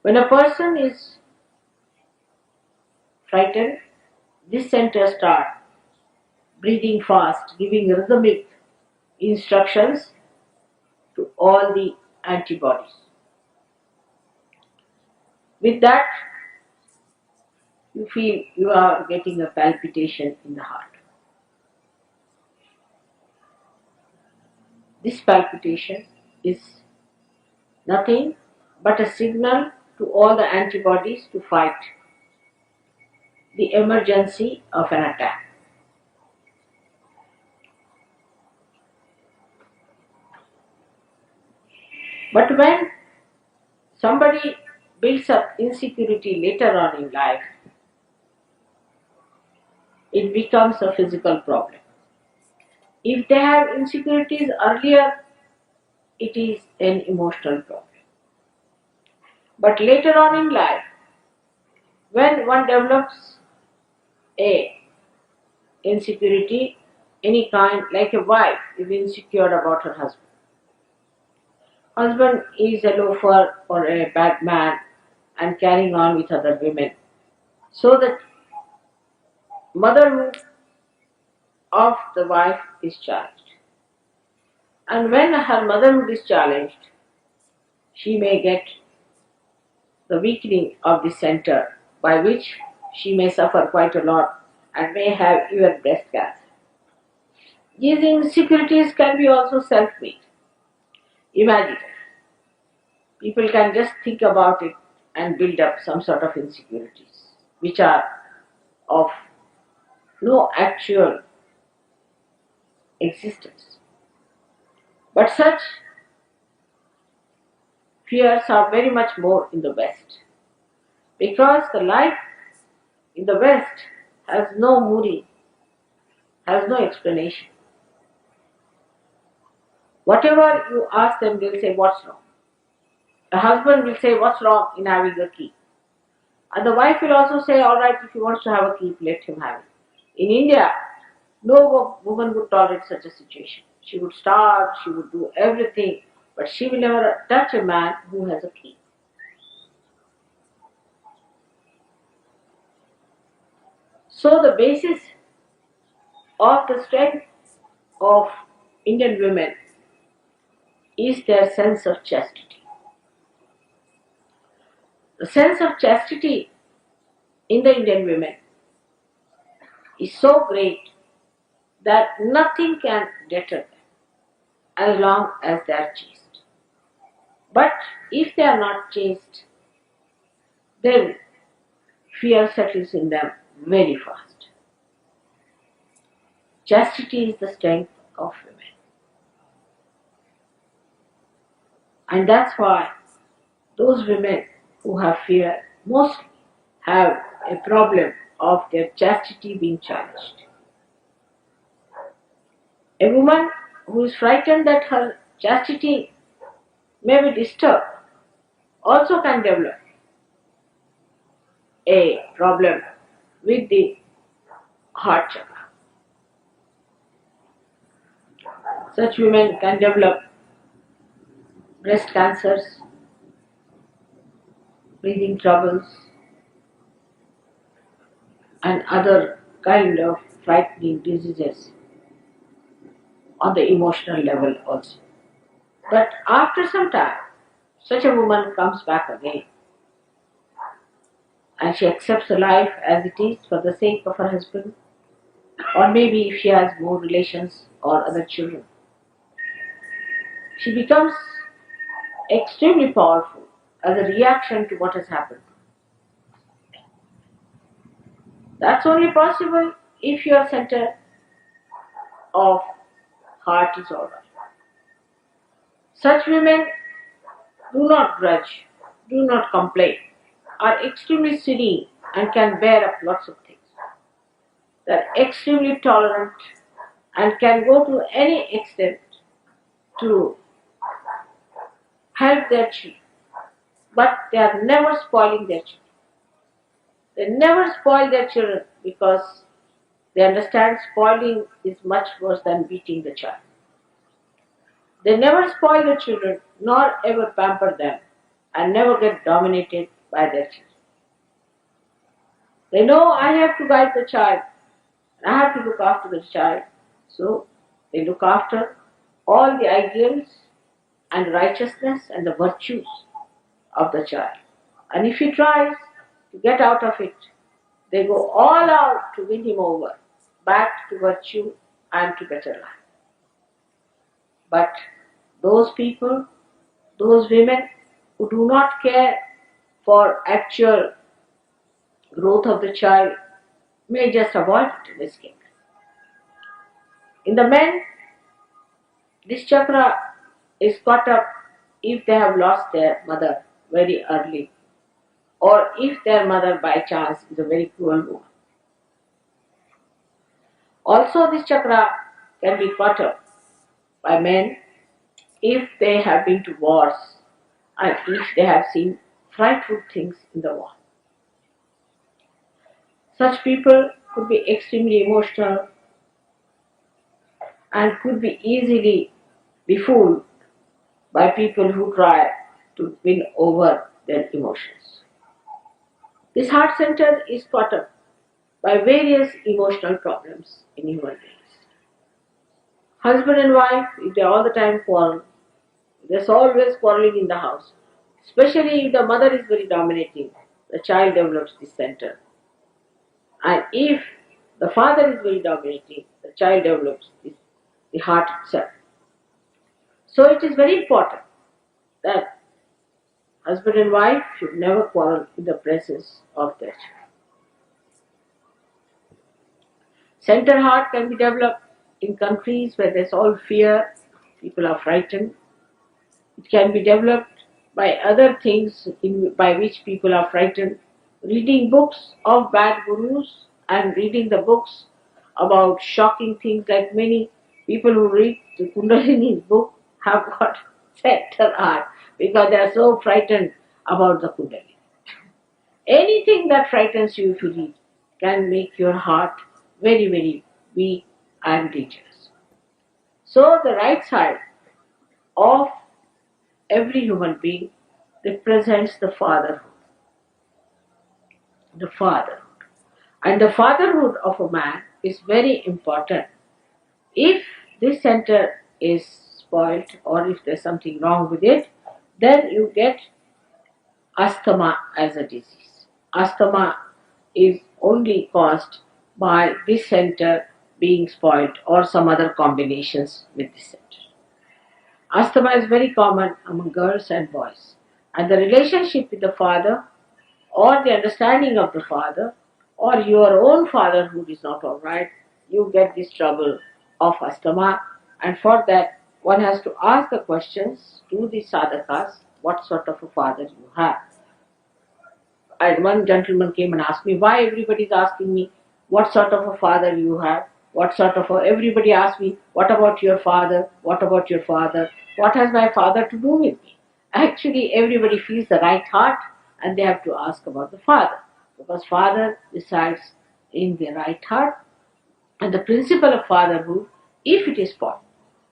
When a person is frightened, this center starts breathing fast, giving rhythmic instructions to all the antibodies. With that, you feel you are getting a palpitation in the heart. This palpitation is nothing but a signal to all the antibodies to fight the emergency of an attack. But when somebody builds up insecurity later on in life, it becomes a physical problem. If they have insecurities earlier, it is an emotional problem. But later on in life, when one develops a insecurity, any kind, like a wife is insecure about her husband. Husband is a loafer or a bad man and carrying on with other women. So that motherhood of the wife is challenged. And when her motherhood is challenged, she may get the weakening of the center, by which she may suffer quite a lot and may have even breast cancer. These insecurities can be also self-made. Imagine, people can just think about it and build up some sort of insecurities, which are of no actual existence. But such fears are very much more in the West, because the life in the West has no meaning, has no explanation. Whatever you ask them, they'll say, what's wrong? The husband will say, what's wrong in having a key? And the wife will also say, all right, if he wants to have a key, let him have it. In India, no woman would tolerate such a situation. She would starve, she would do everything, but she will never touch a man who has a key. So the basis of the strength of Indian women is their sense of chastity. The sense of chastity in the Indian women is so great that nothing can deter them as long as they are chaste. But if they are not chaste, then fear settles in them very fast. Chastity is the strength of women. And that's why those women who have fear mostly have a problem of their chastity being challenged. A woman who is frightened that her chastity may be disturbed also can develop a problem with the heart chakra. Such women can develop breast cancers, breathing troubles, and other kind of frightening diseases on the emotional level also. But after some time, such a woman comes back again and she accepts the life as it is for the sake of her husband, or maybe if she has more relations or other children. She becomes extremely powerful as a reaction to what has happened. That's only possible if your center of heart is alright. Such women do not grudge, do not complain, are extremely serene and can bear up lots of things. They are extremely tolerant and can go to any extent to help their children. But they are never spoiling their children. They never spoil their children because they understand spoiling is much worse than beating the child. They never spoil the children nor ever pamper them and never get dominated by their children. They know I have to guide the child, I have to look after the child. So they look after all the ideals and righteousness and the virtues of the child. And if he tries to get out of it, they go all out to win him over, back to virtue and to better life. But those people, those women who do not care for actual growth of the child may just avoid it and escape. In the men, this chakra is caught up if they have lost their mother very early, or if their mother by chance is a very cruel woman. Also, this chakra can be caught up by men if they have been to wars and if they have seen frightful things in the war. Such people could be extremely emotional and could be easily befooled by people who try to win over their emotions. This heart center is caught up by various emotional problems in human beings. Husband and wife, if they all the time quarrel, there's always quarreling in the house. Especially if the mother is very dominating, the child develops this center. And if the father is very dominating, the child develops the heart itself. So it is very important that husband and wife should never quarrel in the presence of their child. Center heart can be developed in countries where there's all fear, people are frightened. It can be developed by other things by which people are frightened. Reading books of bad gurus and reading the books about shocking things, like many people who read the Kundalini's book have got center heart because they are so frightened about the Kundalini. Anything that frightens you if you read can make your heart very, very weak and dangerous. So the right side of every human being represents the fatherhood. The fatherhood. And the fatherhood of a man is very important. If this center is spoiled or if there's something wrong with it, then you get asthma as a disease. Asthma is only caused by this center being spoiled or some other combinations with this center. Asthma is very common among girls and boys. And the relationship with the father or the understanding of the father or your own fatherhood is not alright, you get this trouble of asthma, and for that one has to ask the questions to the sadhakas, what sort of a father you have. And one gentleman came and asked me, why everybody is asking me what sort of a father you have, everybody asked me, what about your father, what about your father, what has my father to do with me? Actually everybody feels the right heart and they have to ask about the father, because father resides in the right heart. And the principle of fatherhood, if it is spoiled,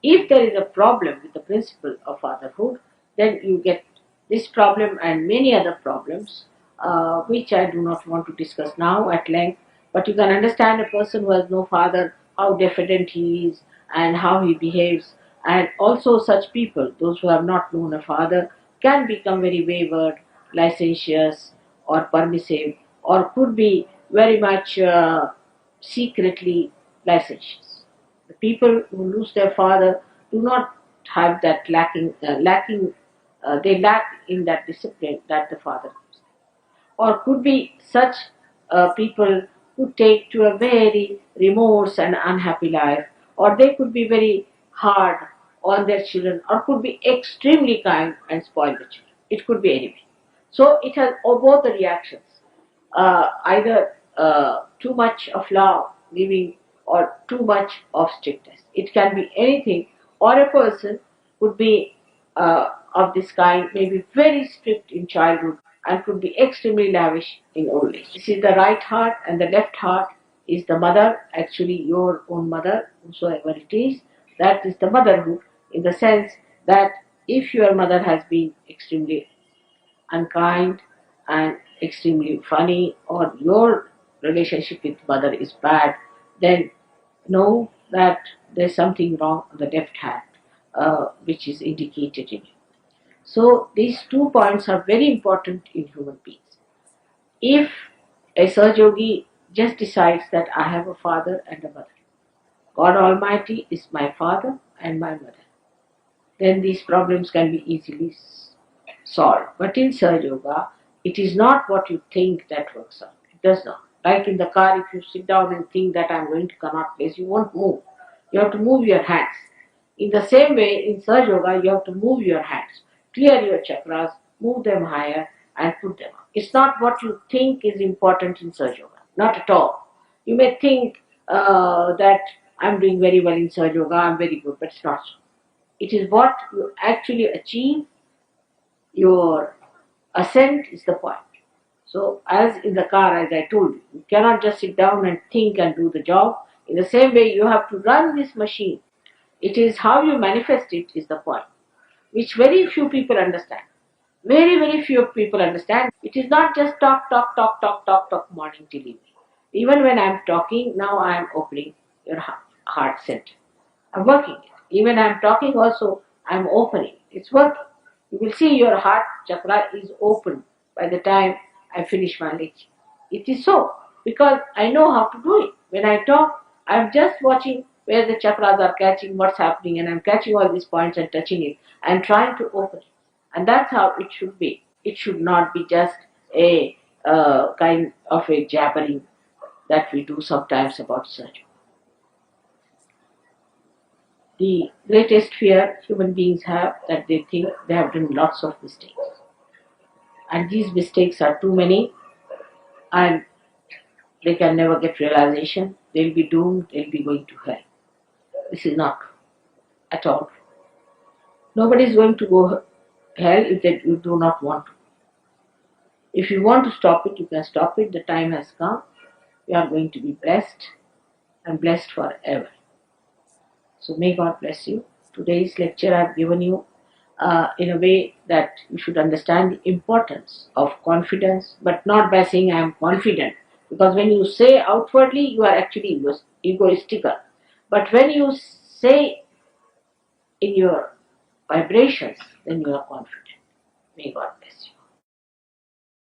if there is a problem with the principle of fatherhood, then you get this problem and many other problems, which I do not want to discuss now at length. But you can understand a person who has no father, how diffident he is and how he behaves. And also such people, those who have not known a father, can become very wayward, licentious or permissive, or could be very much secretly licentious. The people who lose their father do not have that they lack in that discipline that the father gives. Or could be such people who take to a very remorse and unhappy life, or they could be very hard on their children, or could be extremely kind and spoil the children. It could be anything. So it has both the reactions, either too much of love giving or too much of strictness. It can be anything, or a person could be of this kind, may be very strict in childhood and could be extremely lavish in old age. This is the right heart, and the left heart is the mother, actually your own mother, whosoever it is. That is the motherhood, in the sense that if your mother has been extremely unkind and extremely funny, or your relationship with mother is bad, then know that there's something wrong on the left hand, which is indicated in you. So these 2 points are very important in human beings. If a Sahaja Yogi just decides that I have a father and a mother, God Almighty is my father and my mother, then these problems can be easily solved. But in Sahaja Yoga, it is not what you think that works out. It does not. Like in the car, if you sit down and think that I'm going to Connaught Place, you won't move. You have to move your hands. In the same way, in Sahaja Yoga, you have to move your hands, clear your chakras, move them higher, and put them up. It's not what you think is important in Sahaja Yoga. Not at all. You may think that I'm doing very well in Sahaja Yoga, I'm very good, but it's not so. It is what you actually achieve, your ascent is the point. So, as in the car, as I told you, you cannot just sit down and think and do the job. In the same way, you have to run this machine. It is how you manifest it is the point, which very few people understand. Very, very few people understand. It is not just talk, talk, talk, talk, talk, talk, morning till evening. Even when I am talking, now I am opening your heart center. I'm working it. Even I'm talking also, I'm opening. It's working. You will see your heart chakra is open by the time I finish my lecture. It is so because I know how to do it. When I talk, I'm just watching where the chakras are catching, what's happening, and I'm catching all these points and touching it. I'm trying to open it. And that's how it should be. It should not be just a kind of a jabbering that we do sometimes about surgery. The greatest fear human beings have that they think they have done lots of mistakes. And these mistakes are too many and they can never get realization. They'll be doomed, they'll be going to hell. This is not at all. Nobody is going to go hell if you do not want to. If you want to stop it, you can stop it. The time has come. You are going to be blessed and blessed forever. So may God bless you. Today's lecture I have given you in a way that you should understand the importance of confidence, but not by saying I am confident. Because when you say outwardly, you are actually egoistical. But when you say in your vibrations, then you are confident. May God bless you.